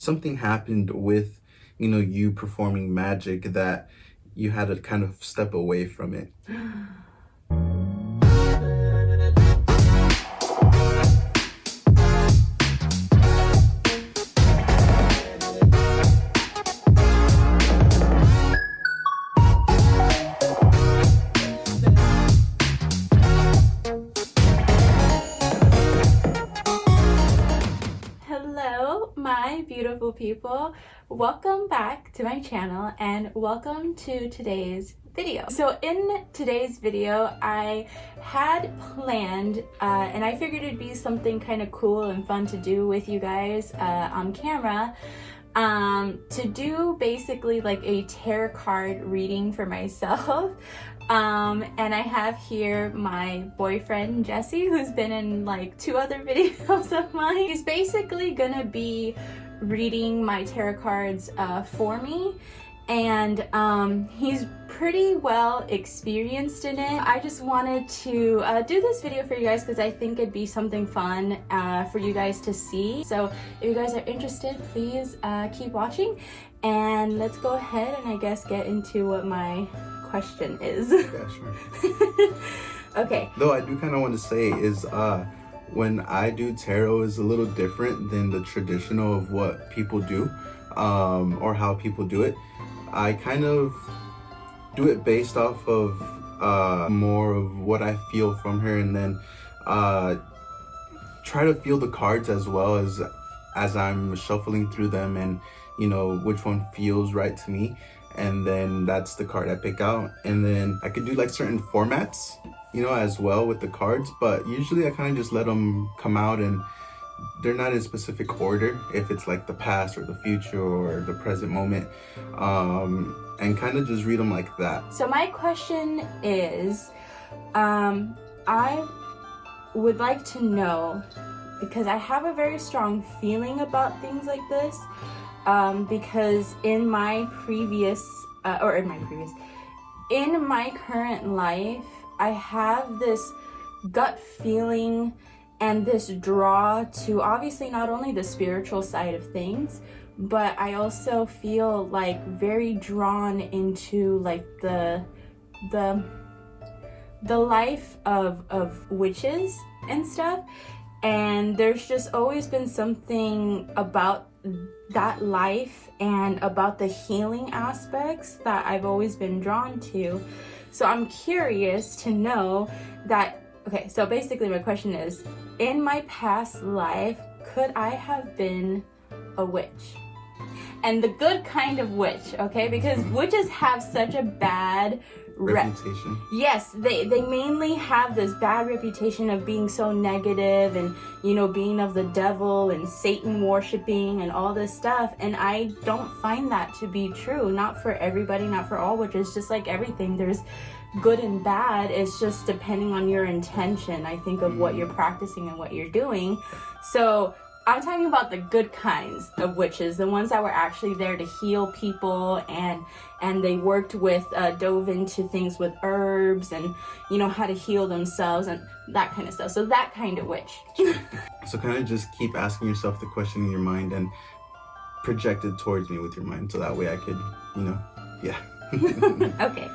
something happened with, you performing magic that you had to kind of step away from it. Hello, my beautiful people. Welcome back to my channel and welcome to today's video. So in today's video, I had planned, and I figured it'd be something kind of cool and fun to do with you guys on camera, to do basically like a tarot card reading for myself. And I have here my boyfriend Jesse, who's been in like 2 other videos of mine. He's basically gonna be reading my tarot cards for me, and he's pretty well experienced in it. I just wanted to do this video for you guys because I think it'd be something fun for you guys to see. So if you guys are interested, please keep watching, and let's go ahead and I guess get into what my question is. Yeah, sure. Okay. Though I do kind of want to say is when I do tarot is a little different than the traditional of what people do, or how people do it. I kind of do it based off of more of what I feel from her, and then try to feel the cards as well as I'm shuffling through them, and which one feels right to me, and then that's the card I pick out. And then I could do like certain formats as well with the cards, but usually I kind of just let them come out, and they're not in specific order, if it's like the past or the future or the present moment, and kind of just read them like that. So my question is, I would like to know, because I have a very strong feeling about things like this, because in my current life, I have this gut feeling and this draw to obviously not only the spiritual side of things, but I also feel like very drawn into like the life of witches and stuff. And there's just always been something about that life and about the healing aspects that I've always been drawn to. So I'm curious to know that, okay, so basically my question is, in my past life, could I have been a witch? And the good kind of witch, okay? Because witches have such a bad reputation. Yes, they mainly have this bad reputation of being so negative and, being of the devil and Satan worshiping and all this stuff. And I don't find that to be true. Not for everybody, not for all witches. Just like everything, there's good and bad. It's just depending on your intention, I think, of what you're practicing and what you're doing. So I'm talking about the good kinds of witches, the ones that were actually there to heal people, and they worked with, dove into things with herbs and, how to heal themselves and that kind of stuff. So that kind of witch. So kind of just keep asking yourself the question in your mind and project it towards me with your mind, so that way I could, yeah. Okay.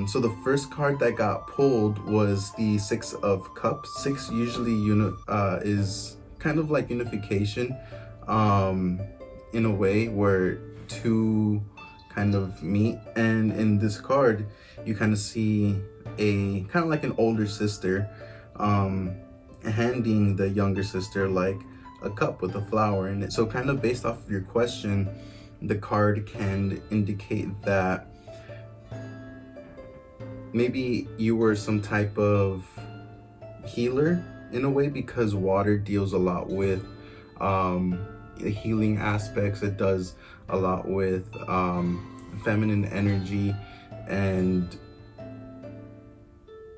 So the first card that got pulled was the 6 of Cups. 6 usually is kind of like unification, in a way where 2 kind of meet. And in this card, you kind of see a kind of like an older sister handing the younger sister like a cup with a flower in it. So kind of based off of your question, the card can indicate that maybe you were some type of healer in a way, because water deals a lot with the healing aspects. It does a lot with feminine energy, and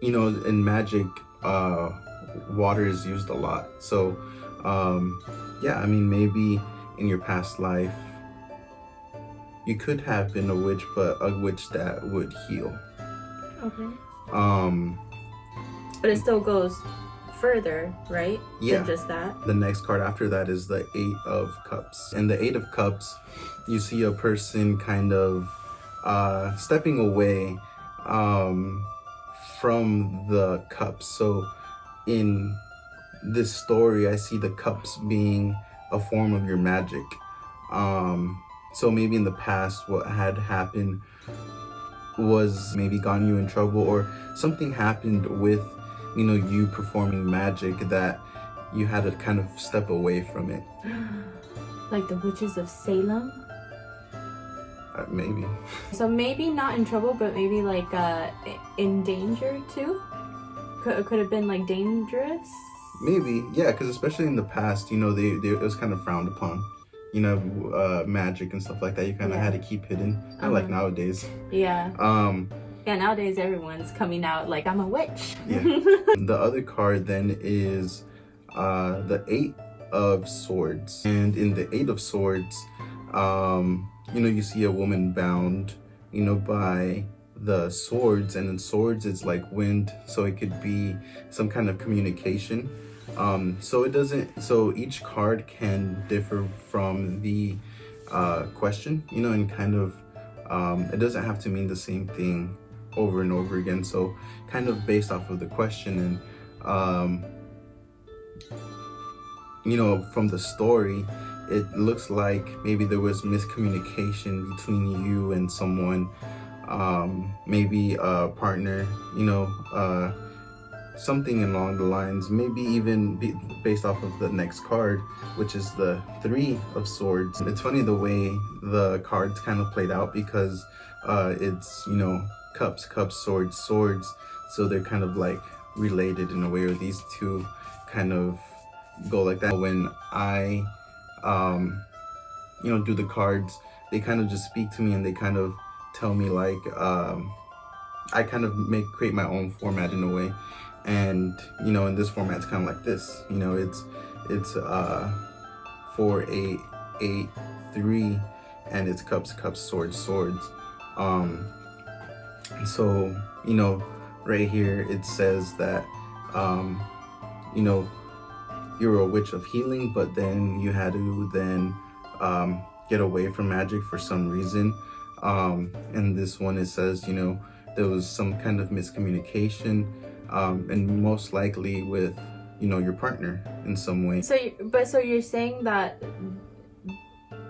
in magic, water is used a lot. So yeah, I mean, maybe in your past life, you could have been a witch, but a witch that would heal. Okay. Um, But it still goes further, right? Yeah. Than just that. The next card after that is the Eight of Cups. And the Eight of Cups, you see a person kind of stepping away from the cups. So in this story, I see the cups being a form of your magic. So maybe in the past, what had happened was maybe gotten you in trouble, or something happened with, you know, you performing magic that you had to kind of step away from it. Like the witches of Salem? Maybe. So maybe not in trouble, but maybe like in danger too? Could have been like dangerous? Maybe, yeah, because especially in the past, you know, it was kind of frowned upon. You know, magic and stuff like that, you kind of had to keep hidden. Not like nowadays. Yeah. Yeah, nowadays everyone's coming out like, I'm a witch. Yeah. The other card then is the Eight of Swords. And in the Eight of Swords, you know, you see a woman bound, you know, by the swords. And in swords, it's like wind. So it could be some kind of communication. So each card can differ from the question, you know, and kind of, it doesn't have to mean the same thing over and over again. So kind of based off of the question, and you know, from the story, it looks like maybe there was miscommunication between you and someone, maybe a partner, you know, something along the lines, maybe even based off of the next card, which is the Three of Swords. It's funny the way the cards kind of played out, because it's, you know, cups, swords, swords. So they're kind of like related in a way, or these two kind of go like that. When I, you know, do the cards, they kind of just speak to me, and they kind of tell me like, I kind of create my own format in a way. And, you know, in this format, it's kind of like this, you know, it's 4, 8, 8, 3, and it's cups, swords, swords. So, you know, right here, it says that, you know, you're a witch of healing, but then you had to then get away from magic for some reason. And this one, it says, you know, there was some kind of miscommunication, and most likely with, you know, your partner in some way. So you're saying that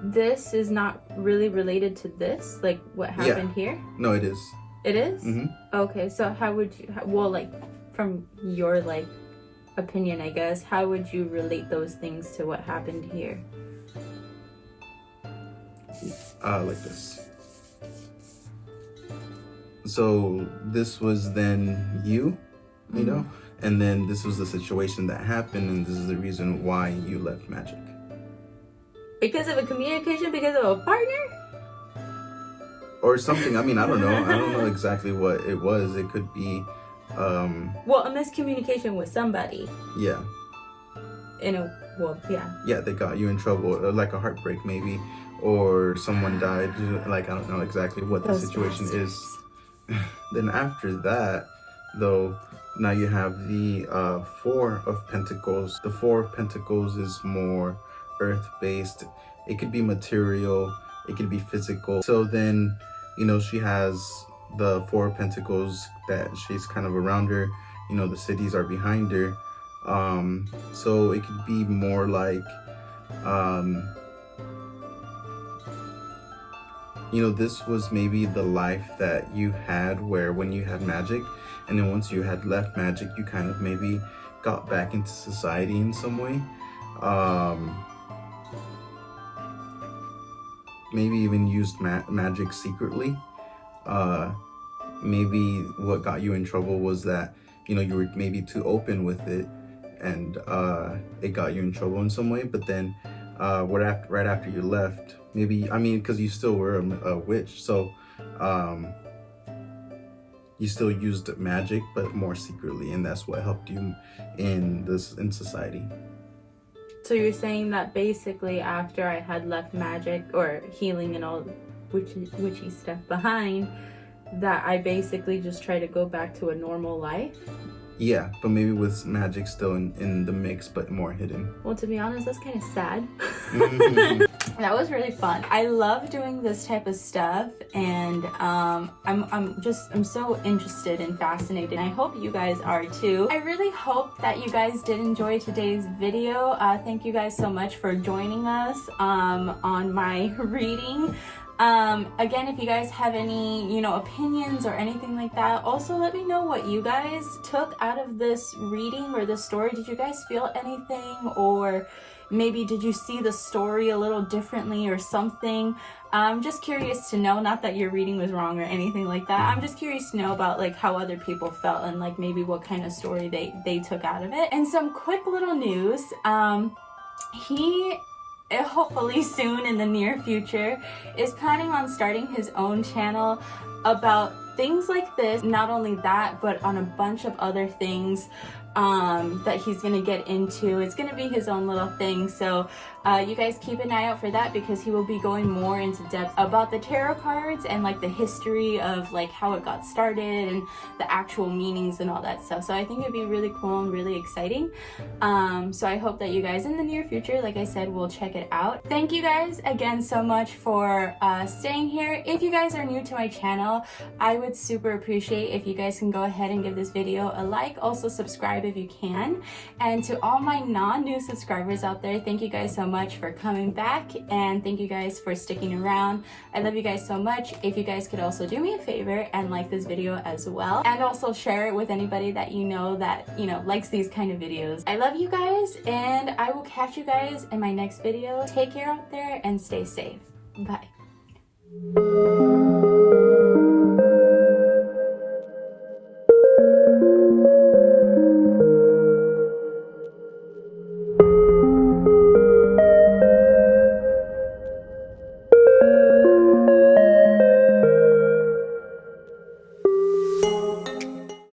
this is not really related to this, like what happened here? No, it is. It is? Mm-hmm. Okay, so how would you, well, like from your like opinion, I guess, how would you relate those things to what happened here? Like this. So this was then you know, and then this was the situation that happened, and this is the reason why you left magic. Because of a communication, because of a partner? Or something. I mean, I don't know exactly what it was. It could be well, a miscommunication with somebody. Yeah. Yeah, they got you in trouble, like a heartbreak maybe, or someone died. Like, I don't know exactly what the situation is. Then after that, though, now you have the Four of Pentacles. The Four of Pentacles is more earth-based. It could be material, it could be physical. So then, you know, she has the Four of Pentacles that she's kind of around her. You know, the cities are behind her. So it could be more like, you know, this was maybe the life that you had, where when you had magic, and then once you had left magic, you kind of maybe got back into society in some way. Maybe even used magic secretly. Maybe what got you in trouble was that, you know, you were maybe too open with it, and it got you in trouble in some way. But then right after you left, maybe, I mean, because you still were a witch, so you still used magic, but more secretly, and that's what helped you in society. So you're saying that basically after I had left magic or healing and all witchy stuff behind, that I basically just try to go back to a normal life? Yeah, but maybe with magic still in the mix, but more hidden. Well, to be honest, that's kind of sad. Mhm. That was really fun. I love doing this type of stuff, and I'm so interested and fascinated. I hope you guys are too. I really hope that you guys did enjoy today's video. Thank you guys so much for joining us on my reading. Again, if you guys have any, opinions or anything like that, also let me know what you guys took out of this reading or this story. Did you guys feel anything, or maybe did you see the story a little differently or something? I'm just curious to know, not that your reading was wrong or anything like that. I'm just curious to know about like how other people felt and like maybe what kind of story they took out of it. And some quick little news. He hopefully soon in the near future is planning on starting his own channel about things like this. Not only that, but on a bunch of other things that he's gonna get into. It's gonna be his own little thing, so you guys keep an eye out for that, because he will be going more into depth about the tarot cards and like the history of like how it got started and the actual meanings and all that stuff. So I think it'd be really cool and really exciting. So I hope that you guys in the near future, like I said, will check it out. Thank you guys again so much for staying here. If you guys are new to my channel, I would super appreciate if you guys can go ahead and give this video a like. Also subscribe if you can. And to all my non-new subscribers out there, thank you guys so much for coming back, and thank you guys for sticking around. I love you guys so much. If you guys could also do me a favor and like this video as well, and also share it with anybody that you know that likes these kind of videos. I love you guys, and I will catch you guys in my next video. Take care out there and stay safe. Bye.